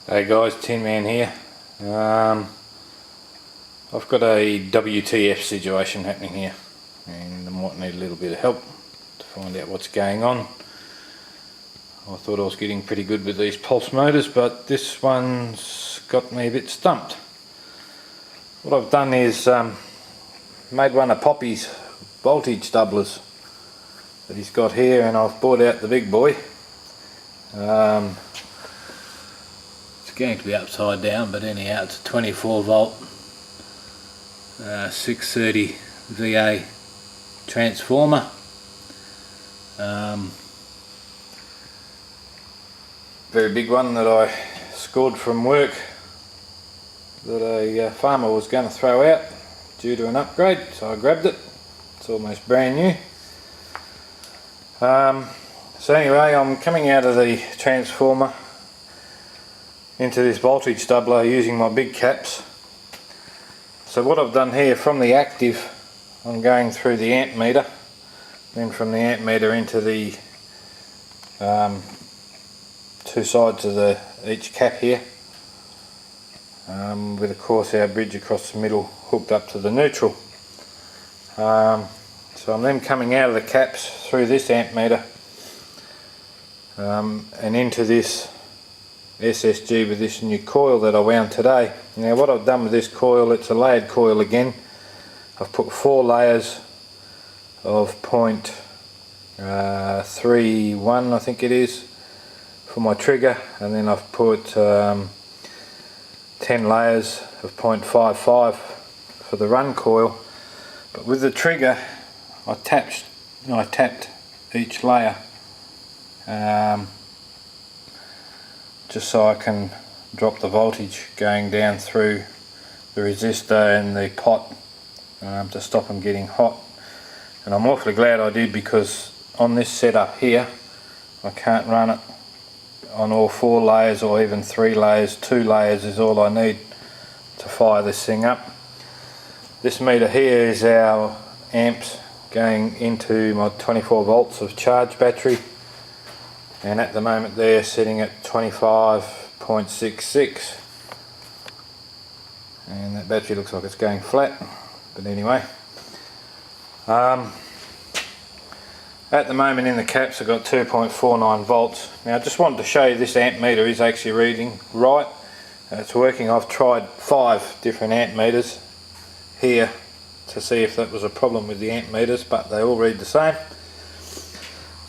Hey guys, Tin Man here. I've got a WTF situation happening here and I might need a little bit of help to find out what's going on. I thought I was getting pretty good with these pulse motors, but this one's got me a bit stumped. What I've done is made one of Poppy's voltage doublers that he's got here, and I've brought out the big boy. Going to be upside down, but anyhow it's a 24 volt 630 VA transformer. Very big one that I scored from work that a farmer was going to throw out due to an upgrade, so I grabbed it. It's almost brand new. So anyway, I'm coming out of the transformer into this voltage doubler using my big caps. So what I've done here, from the active I'm going through the amp meter, then from the amp meter into the two sides of each cap here, with of course our bridge across the middle hooked up to the neutral. So I'm then coming out of the caps through this amp meter and into this SSG with this new coil that I wound today. Now what I've done with this coil, it's a layered coil again. I've put 4 layers of 0.31 I think it is for my trigger, and then I've put 10 layers of 0.55 for the run coil. But with the trigger I tapped each layer just so I can drop the voltage going down through the resistor and the pot to stop them getting hot. And I'm awfully glad I did, because on this setup here I can't run it on all 4 layers or even 3 layers. 2 layers is all I need to fire this thing up. This meter here is our amps going into my 24 volts of charge battery, and at the moment they're sitting at 25.66, and that battery looks like it's going flat, but anyway, at the moment in the caps I've got 2.49 volts. Now I just wanted to show you this amp meter is actually reading right. It's working. I've tried 5 different amp meters here to see if that was a problem with the amp meters, but they all read the same.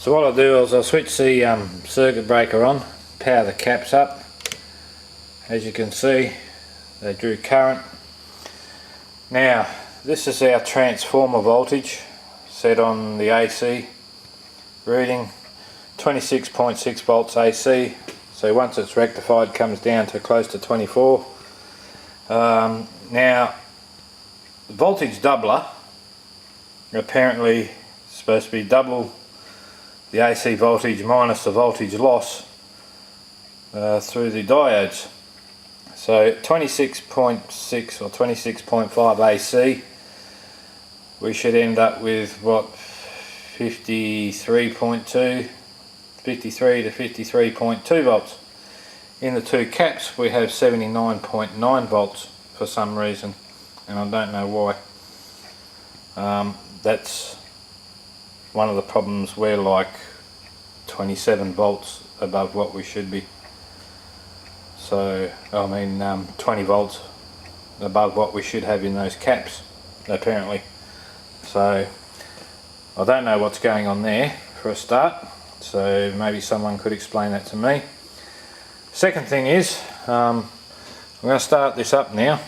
So what I'll do is I'll switch the circuit breaker on, power the caps up. As you can see, they drew current. Now this is our transformer voltage set on the AC reading, 26.6 volts AC. So once it's rectified, comes down to close to 24. Now the voltage doubler apparently is supposed to be double the AC voltage minus the voltage loss through the diodes. So 26.6 or 26.5 AC, we should end up with what, 53 to 53.2 volts. In the 2 caps we have 79.9 volts for some reason, and I don't know why. That's one of the problems. We're like 27 volts above what we should be. So I mean 20 volts above what we should have in those caps apparently. So I don't know what's going on there for a start, so maybe someone could explain that to me. Second thing is, I'm going to start this up now.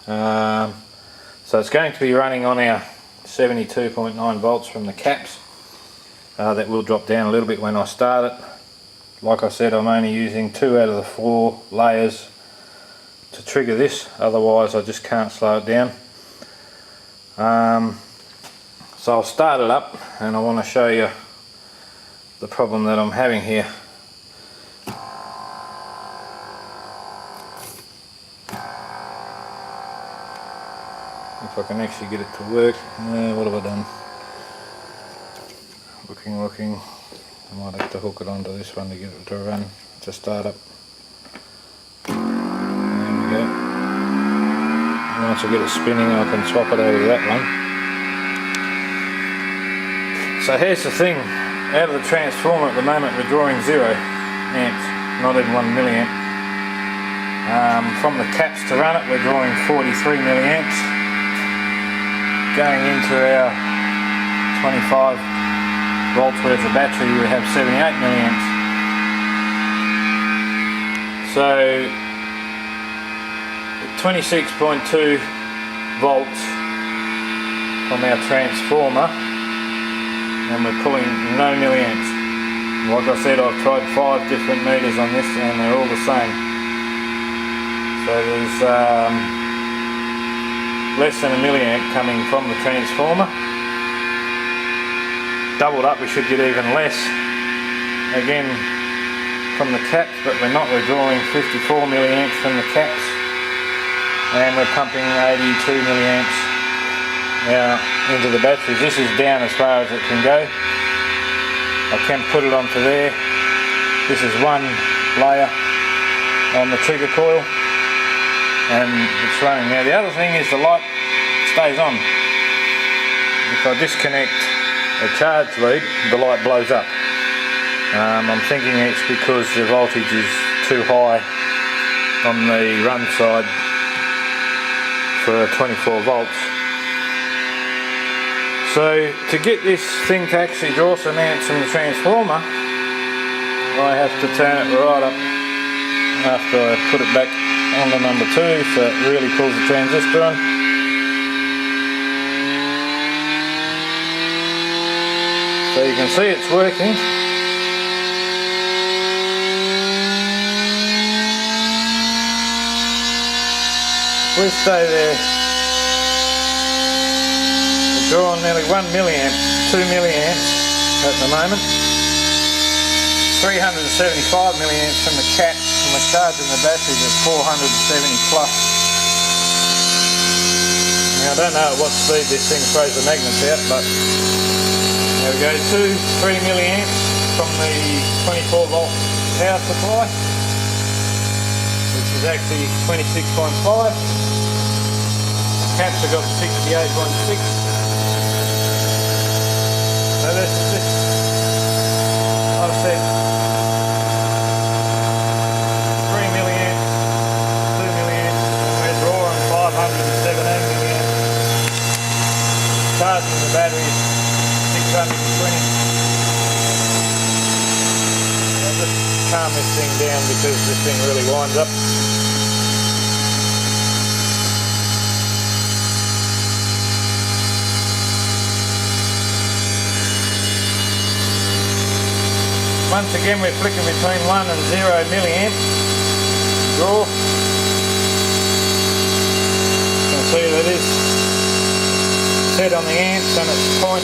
So it's going to be running on our 72.9 volts from the caps. That will drop down a little bit when I start it. Like I said, I'm only using 2 out of the 4 layers to trigger this, otherwise I just can't slow it down. So I'll start it up and I want to show you the problem that I'm having here. If I can actually get it to work. What have I done? Looking. I might have to hook it onto this one to get it to run, to start up. once I get it spinning I can swap it over to that one. So here's the thing, out of the transformer at the moment we're drawing 0 amps, not even 1 milliamp. From the caps to run it we're drawing 43 milliamps. Going into our 25 volts worth of battery we have 78 milliamps. So 26.2 volts from our transformer and we're pulling no milliamps. Like I said, I've tried 5 different meters on this and they're all the same. So there's less than a milliamp coming from the transformer. Doubled up we should get even less again from the caps, but we're not. We're drawing 54 milliamps from the caps and we're pumping 82 milliamps now into the batteries. This is down as far as it can go. I can put it onto there. This is one layer on the trigger coil and it's running. Now the other thing is the light stays on. If I disconnect a charge lead, the light blows up. I'm thinking it's because the voltage is too high on the run side for 24 volts. So to get this thing to actually draw some amps from the transformer, I have to turn it right up after I put it back on the number 2 so it really pulls the transistor on. So you can see it's working. If we stay there, we're drawing nearly 1 milliamp, 2 milliamps at the moment. 375 milliamps from the cap, and we're charging the batteries at 470 plus. Now I don't know at what speed this thing throws the magnets out, but there we go, 3 milliamps from the 24 volt power supply, which is actually 26.5. The caps have got 68.6. So this is just, I've said 3 milliamps, 2 milliamps, and we're drawing 517 milliamps. Charging the batteries 620. I'll just calm this thing down because this thing really winds up. Once again we're flicking between 1 and 0 milliamp draw. You can see that is set on the amps and it's 0.000.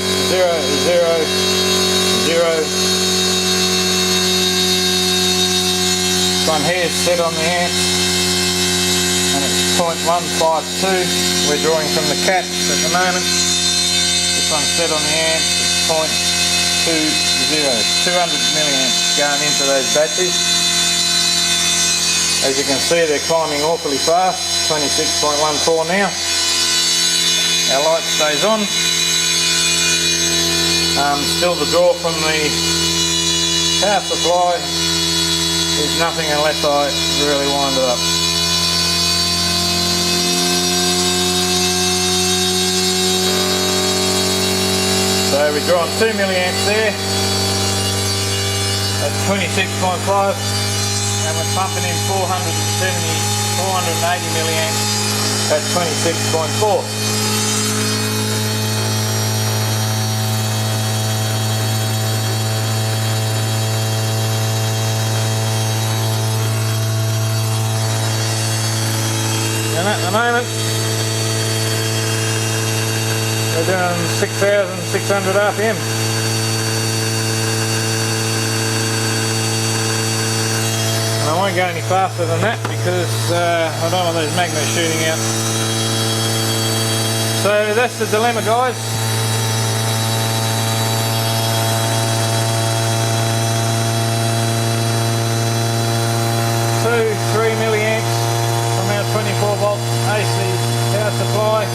This one here is set on the amps and it's 0.152. We're drawing from the caps at the moment. This one's set on the amps, it's 0.20. 200 milliamps going into those batteries. As you can see they're climbing awfully fast, 26.14 now. Our light stays on. Still the draw from the power supply is nothing unless I really wind it up. So we're drawing 2 milliamps there at 26.5 and we're pumping in 480 milliamps at 26.4. And at the moment we're doing 6,600 RPM. And I won't go any faster than that because I don't want those magnets shooting out. So that's the dilemma, guys. Two, 3 milliamps from our 24 volt AC power supply. supply,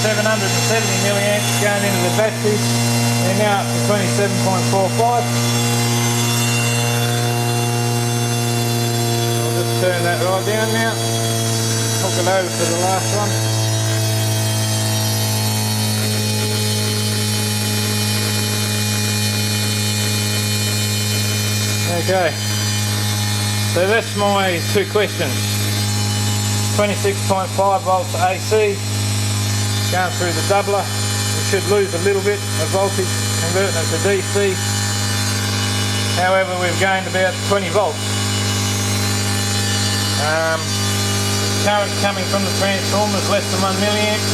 770 milliamps going into the battery. They're now up to 27.45. I'll just turn that right down now, hook it over to the last one. Okay, so that's my two questions. 26.5 volts AC going through the doubler. We should lose a little bit of voltage converting it to DC. However, we've gained about 20 volts. Current coming from the transformer is less than 1 milliamp.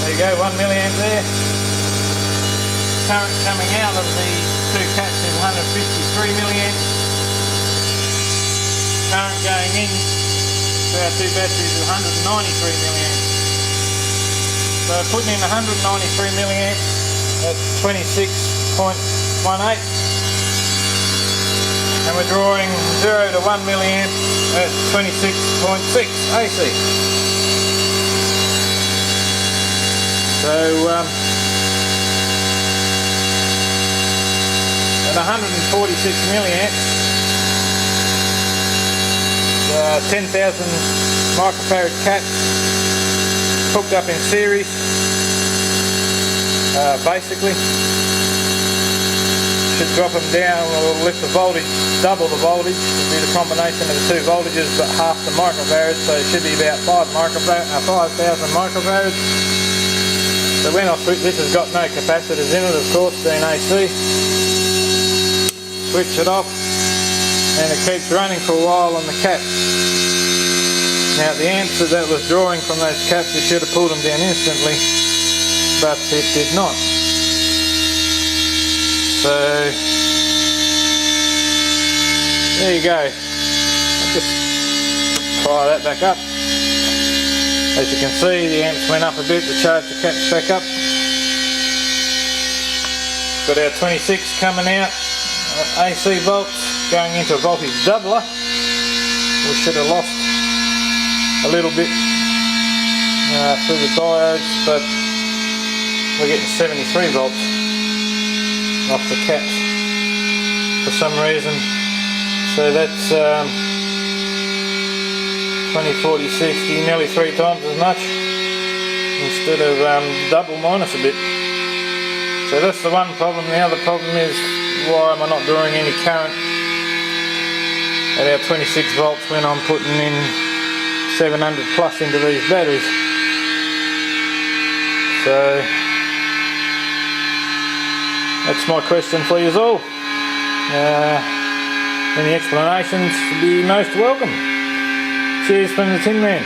There you go, 1 milliamp there. Current coming out of the two caps is 153 milliamps. Current going in to our two batteries is 193 milliamps. So putting in 193 milliamps at 26.18, and we're drawing 0 to 1 milliamp at 26.6 AC. So at 146 milliamps, 10,000 microfarad caps hooked up in series, basically should drop them down or lift the voltage, double the voltage. It'll be the combination of the two voltages but half the microfarads, so it should be about 5,000 microfarads. So when I switch, this has got no capacitors in it, of course, being AC. Switch it off and it keeps running for a while on the caps. Now the amps that was drawing from those caps, it should have pulled them down instantly, but it did not. So there you go. I'll just fire that back up. As you can see, the amps went up a bit to charge the caps back up. Got our 26 coming out. AC volts going into a voltage doubler. We should have lost a little bit through the diodes, but we're getting 73 volts off the caps for some reason. So that's 20, 40, 60, nearly 3 times as much instead of double minus a bit. So that's the one problem. The other problem is, why am I not drawing any current at our 26 volts when I'm putting in 700 plus into these batteries? So that's my question for you all. Any explanations would be most welcome. Cheers from the Tin Man.